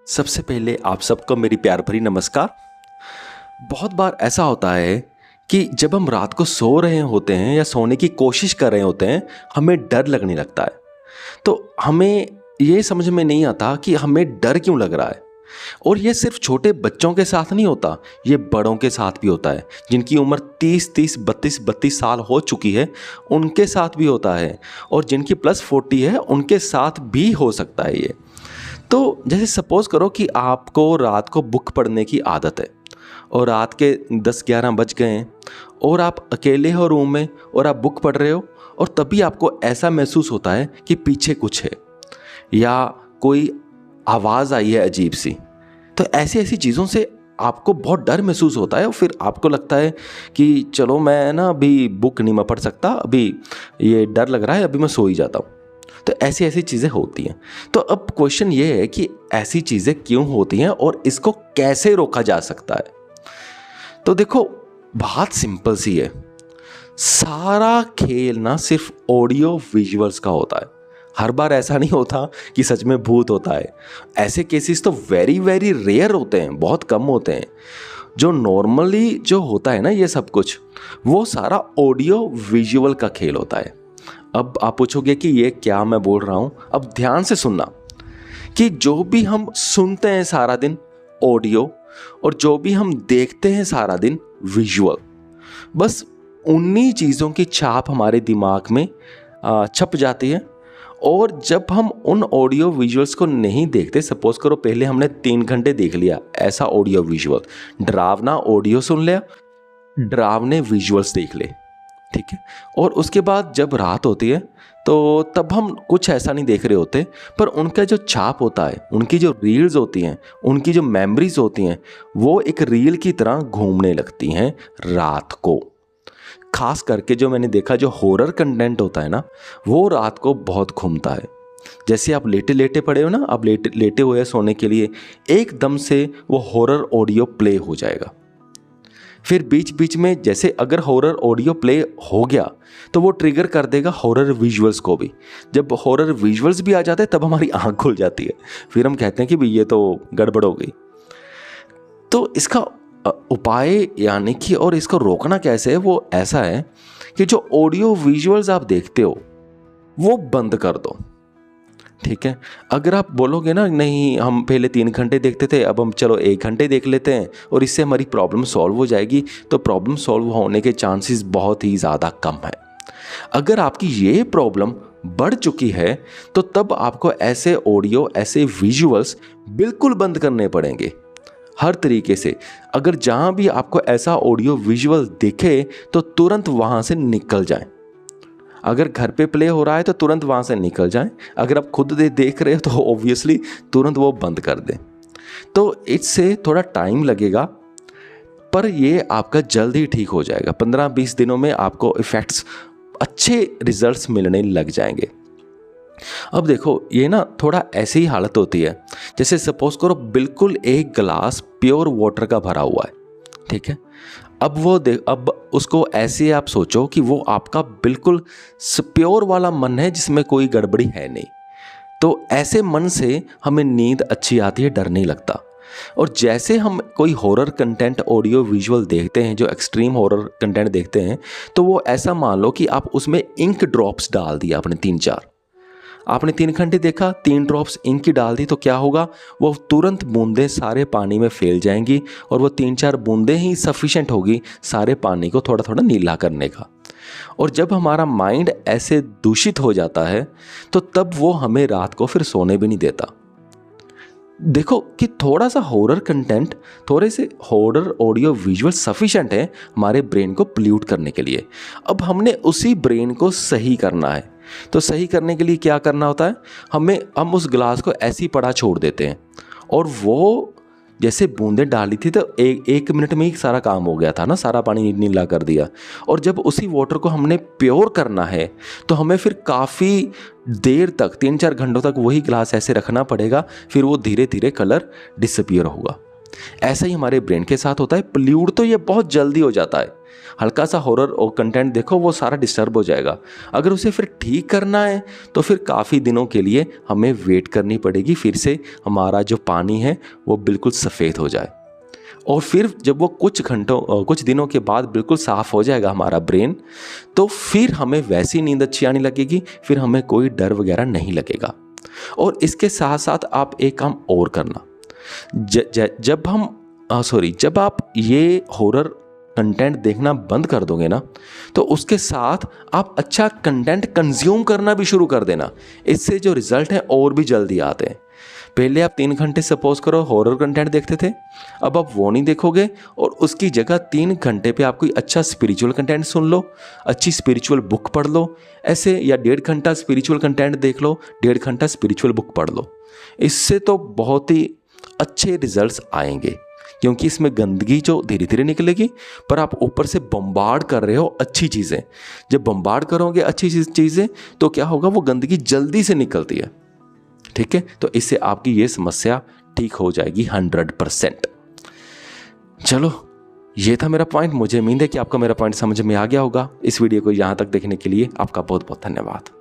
सबसे पहले आप सबको मेरी प्यार भरी नमस्कार। बहुत बार ऐसा होता है कि जब हम रात को सो रहे होते हैं या सोने की कोशिश कर रहे होते हैं, हमें डर लगने लगता है। तो हमें ये समझ में नहीं आता कि हमें डर क्यों लग रहा है। और ये सिर्फ छोटे बच्चों के साथ नहीं होता, ये बड़ों के साथ भी होता है। जिनकी उम्र 30-30, 32-32 साल हो चुकी है, उनके साथ भी होता है। और जिनकी +40 है, उनके साथ भी हो सकता है ये। तो जैसे सपोज़ करो कि आपको रात को बुक पढ़ने की आदत है और रात के 10-11 बज गए हैं और आप अकेले हो रूम में और आप बुक पढ़ रहे हो, और तभी आपको ऐसा महसूस होता है कि पीछे कुछ है या कोई आवाज़ आई है अजीब सी। तो ऐसी ऐसी चीज़ों से आपको बहुत डर महसूस होता है और फिर आपको लगता है कि चलो मैं ना अभी बुक नहीं मैं पढ़ सकता, अभी ये डर लग रहा है, अभी मैं सो ही जाता हूँ। तो ऐसी ऐसी चीज़ें होती हैं। तो अब क्वेश्चन ये है कि ऐसी चीज़ें क्यों होती हैं और इसको कैसे रोका जा सकता है। तो देखो, बात सिंपल सी है। सारा खेल ना सिर्फ ऑडियो विजुअल्स का होता है। हर बार ऐसा नहीं होता कि सच में भूत होता है। ऐसे केसेस तो वेरी वेरी रेयर होते हैं, बहुत कम होते हैं। जो नॉर्मली जो होता है ना, ये सब कुछ वो सारा ऑडियो विजुअल का खेल होता है। अब आप पूछोगे कि ये क्या मैं बोल रहा हूँ। अब ध्यान से सुनना कि जो भी हम सुनते हैं सारा दिन ऑडियो, और जो भी हम देखते हैं सारा दिन विजुअल, बस उन्हीं चीज़ों की छाप हमारे दिमाग में छप जाती है। और जब हम उन ऑडियो विजुअल्स को नहीं देखते, सपोज करो पहले हमने 3 घंटे देख लिया ऐसा ऑडियो विजुअल, डरावना ऑडियो सुन लिया, डरावने विजुअल्स देख ले, ठीक है। और उसके बाद जब रात होती है तो तब हम कुछ ऐसा नहीं देख रहे होते, पर उनका जो छाप होता है, उनकी जो रील्स होती हैं, उनकी जो मेमोरीज होती हैं, वो एक रील की तरह घूमने लगती हैं रात को। खास करके जो मैंने देखा, जो हॉरर कंटेंट होता है ना, वो रात को बहुत घूमता है। जैसे आप लेटे लेटे पड़े हो ना, आप लेटे हुए सोने के लिए, एकदम से वो हॉरर ऑडियो प्ले हो जाएगा। फिर बीच बीच में जैसे अगर हॉरर ऑडियो प्ले हो गया तो वो ट्रिगर कर देगा हॉरर विजुअल्स को भी। जब हॉरर विजुअल्स भी आ जाते हैं तब हमारी आंख खुल जाती है। फिर हम कहते हैं कि भाई ये तो गड़बड़ हो गई। तो इसका उपाय यानी कि, और इसको रोकना कैसे है, वो ऐसा है कि जो ऑडियो विजुअल्स आप देखते हो वो बंद कर दो, ठीक है। अगर आप बोलोगे ना नहीं हम पहले 3 घंटे देखते थे, अब हम चलो 1 घंटे देख लेते हैं और इससे हमारी प्रॉब्लम सॉल्व हो जाएगी, तो प्रॉब्लम सॉल्व होने के चांसेस बहुत ही ज़्यादा कम है। अगर आपकी ये प्रॉब्लम बढ़ चुकी है तो तब आपको ऐसे ऑडियो, ऐसे विजुअल्स बिल्कुल बंद करने पड़ेंगे हर तरीके से। अगर जहाँ भी आपको ऐसा ऑडियो विजुअल दिखे तो तुरंत वहाँ से निकल जाएं। अगर घर पे प्ले हो रहा है तो तुरंत वहाँ से निकल जाएं। अगर आप खुद देख रहे हो तो ऑब्वियसली तुरंत वो बंद कर दें। तो इससे थोड़ा टाइम लगेगा, पर ये आपका जल्द ही ठीक हो जाएगा। 15-20 दिनों में आपको इफ़ेक्ट्स, अच्छे रिजल्ट्स मिलने लग जाएंगे। अब देखो, ये ना थोड़ा ऐसी ही हालत होती है जैसे सपोज करो बिल्कुल एक गिलास प्योर वाटर का भरा हुआ है, ठीक है। अब उसको ऐसे आप सोचो कि वो आपका बिल्कुल प्योर वाला मन है जिसमें कोई गड़बड़ी है नहीं। तो ऐसे मन से हमें नींद अच्छी आती है, डर नहीं लगता। और जैसे हम कोई हॉरर कंटेंट ऑडियो विजुअल देखते हैं, जो एक्सट्रीम हॉरर कंटेंट देखते हैं, तो वो ऐसा मान लो कि आप उसमें इंक ड्रॉप्स डाल दिया आपने 3-4। आपने 3 घंटे देखा, 3 ड्रॉप्स इंक की डाल दी, तो क्या होगा, वो तुरंत बूंदें सारे पानी में फैल जाएंगी और वो 3-4 बूंदें ही सफिशेंट होगी सारे पानी को थोड़ा थोड़ा नीला करने का। और जब हमारा माइंड ऐसे दूषित हो जाता है तो तब वो हमें रात को फिर सोने भी नहीं देता। देखो कि थोड़ा सा हॉरर कंटेंट, थोड़े से हॉरर ऑडियो विजुअल सफिशेंट है हमारे ब्रेन को पोल्यूट करने के लिए। अब हमने उसी ब्रेन को सही करना है। तो सही करने के लिए क्या करना होता है, हम उस गिलास को ऐसे ही पड़ा छोड़ देते हैं और वो जैसे बूंदें डाली थी तो एक मिनट में ही सारा काम हो गया था ना, सारा पानी नीला कर दिया। और जब उसी वाटर को हमने प्योर करना है तो हमें फिर काफ़ी देर तक, 3-4 घंटों तक वही गिलास ऐसे रखना पड़ेगा, फिर वो धीरे धीरे कलर डिसअपियर होगा। ऐसा ही हमारे ब्रेन के साथ होता है। पोल्यूट तो ये बहुत जल्दी हो जाता है, हल्का सा हॉरर और कंटेंट देखो, वो सारा डिस्टर्ब हो जाएगा। अगर उसे फिर ठीक करना है तो फिर काफ़ी दिनों के लिए हमें वेट करनी पड़ेगी, फिर से हमारा जो पानी है वो बिल्कुल सफ़ेद हो जाए। और फिर जब वो कुछ दिनों के बाद बिल्कुल साफ़ हो जाएगा हमारा ब्रेन, तो फिर हमें वैसी नींद अच्छी आने लगेगी, फिर हमें कोई डर वगैरह नहीं लगेगा। और इसके साथ साथ आप एक काम और करना, जब आप ये हॉरर कंटेंट देखना बंद कर दोगे ना, तो उसके साथ आप अच्छा कंटेंट कंज्यूम करना भी शुरू कर देना। इससे जो रिजल्ट है और भी जल्दी आते हैं। पहले आप 3 घंटे सपोज करो हॉरर कंटेंट देखते थे, अब आप वो नहीं देखोगे और उसकी जगह 3 घंटे पे आप कोई अच्छा स्पिरिचुअल कंटेंट सुन लो, अच्छी स्पिरिचुअल बुक पढ़ लो ऐसे, या 1.5 घंटा स्पिरिचुअल कंटेंट देख लो, 1.5 घंटा स्पिरिचुअल बुक पढ़ लो। इससे तो बहुत ही अच्छे रिजल्ट्स आएंगे, क्योंकि इसमें गंदगी जो धीरे धीरे निकलेगी, पर आप ऊपर से बम्बार्ड कर रहे हो अच्छी चीज़ें। जब बम्बार्ड करोगे अच्छी चीज़ें तो क्या होगा, वो गंदगी जल्दी से निकलती है। ठीक है, तो इससे आपकी ये समस्या ठीक हो जाएगी 100%। चलो, ये था मेरा पॉइंट। मुझे उम्मीद है कि आपको मेरा पॉइंट समझ में आ गया होगा। इस वीडियो को यहाँ तक देखने के लिए आपका बहुत बहुत धन्यवाद।